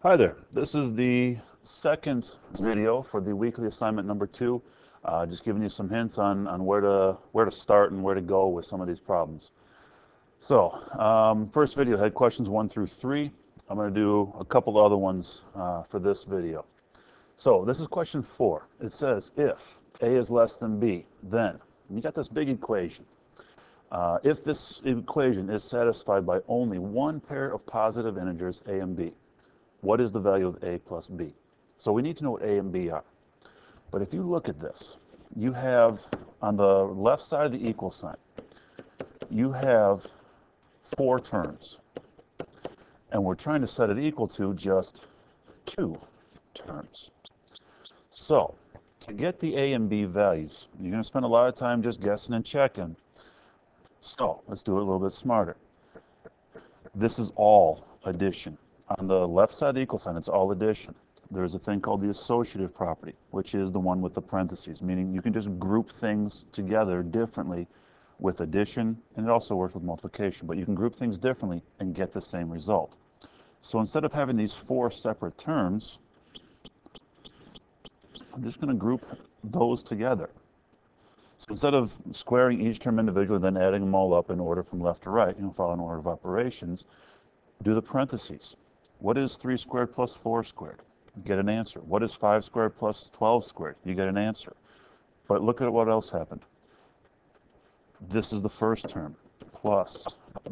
Hi there. This is the second video for the weekly assignment number 2. Just giving you some hints on where to start and where to go with some of these problems. So, first video had questions 1 through 3. I'm going to do a couple other ones for this video. So, this is question 4. It says, if A is less than B, then, you got this big equation. If this equation is satisfied by only one pair of positive integers, A and B, what is the value of A plus B? So we need to know what A and B are. But if you look at this, you have on the left side of the equal sign, you have 4 terms. And we're trying to set it equal to just 2 terms. So to get the A and B values, you're going to spend a lot of time just guessing and checking. So let's do it a little bit smarter. This is all addition. On the left side of the equal sign, it's all addition. There's a thing called the associative property, which is the one with the parentheses, meaning you can just group things together differently with addition, and it also works with multiplication, but you can group things differently and get the same result. So instead of having these 4 separate terms, I'm just going to group those together. So instead of squaring each term individually, then adding them all up in order from left to right, follow an order of operations, do the parentheses. What is 3 squared plus 4 squared? You get an answer. What is 5 squared plus 12 squared? You get an answer. But look at what else happened. This is the first term plus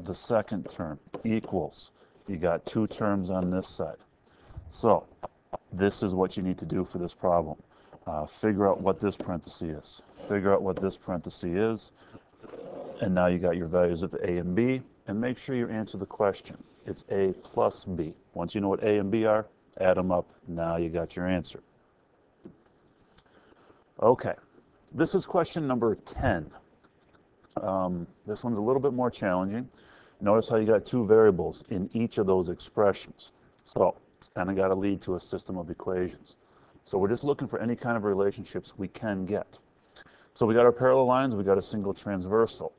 the second term equals. You got 2 terms on this side. So this is what you need to do for this problem. Figure out what this parenthesis is. Figure out what this parenthesis is. And now you got your values of A and B. And make sure you answer the question. It's A plus B. Once you know what A and B are, add them up. Now you got your answer. Okay, this is question number 10. This one's a little bit more challenging. Notice how you got 2 variables in each of those expressions. So it's kind of got to lead to a system of equations. So we're just looking for any kind of relationships we can get. So we got our parallel lines, we got a single transversal.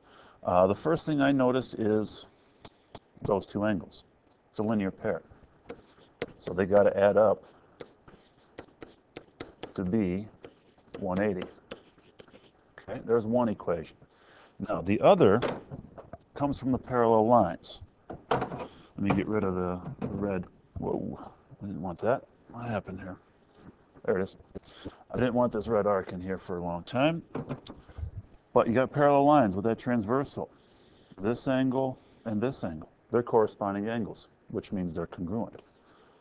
The first thing I notice is those 2 angles. It's a linear pair. So they got to add up to be 180. Okay, there's one equation. Now the other comes from the parallel lines. Let me get rid of the red. Whoa, I didn't want that. What happened here? There it is. I didn't want this red arc in here for a long time. But you got parallel lines with that transversal. This angle and this angle. They're corresponding angles, which means they're congruent.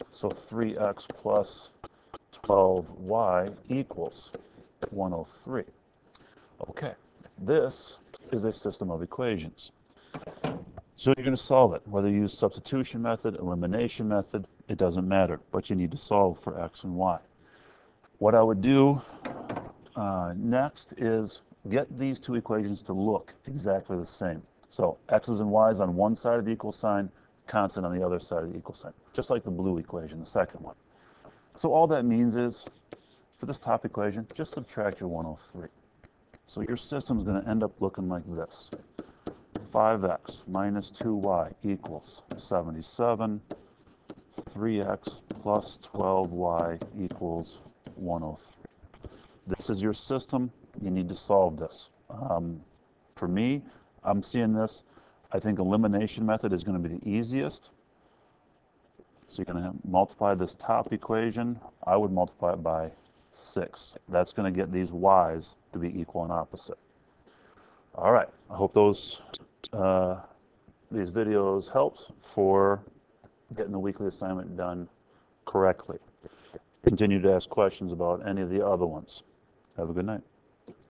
So 3x plus 12y equals 103. Okay, this is a system of equations. So you're going to solve it. Whether you use substitution method, elimination method, it doesn't matter. But you need to solve for x and y. What I would do next is get these 2 equations to look exactly the same. So x's and y's on one side of the equal sign, constant on the other side of the equal sign, just like the blue equation, the second one. So all that means is, for this top equation, just subtract your 103. So your system is going to end up looking like this. 5x minus 2y equals 77. 3x plus 12y equals 103. This is your system. You need to solve this. For me, I'm seeing this. I think elimination method is going to be the easiest. So you're going to multiply this top equation. I would multiply it by 6. That's going to get these y's to be equal and opposite. All right. I hope these videos helped for getting the weekly assignment done correctly. Continue to ask questions about any of the other ones. Have a good night.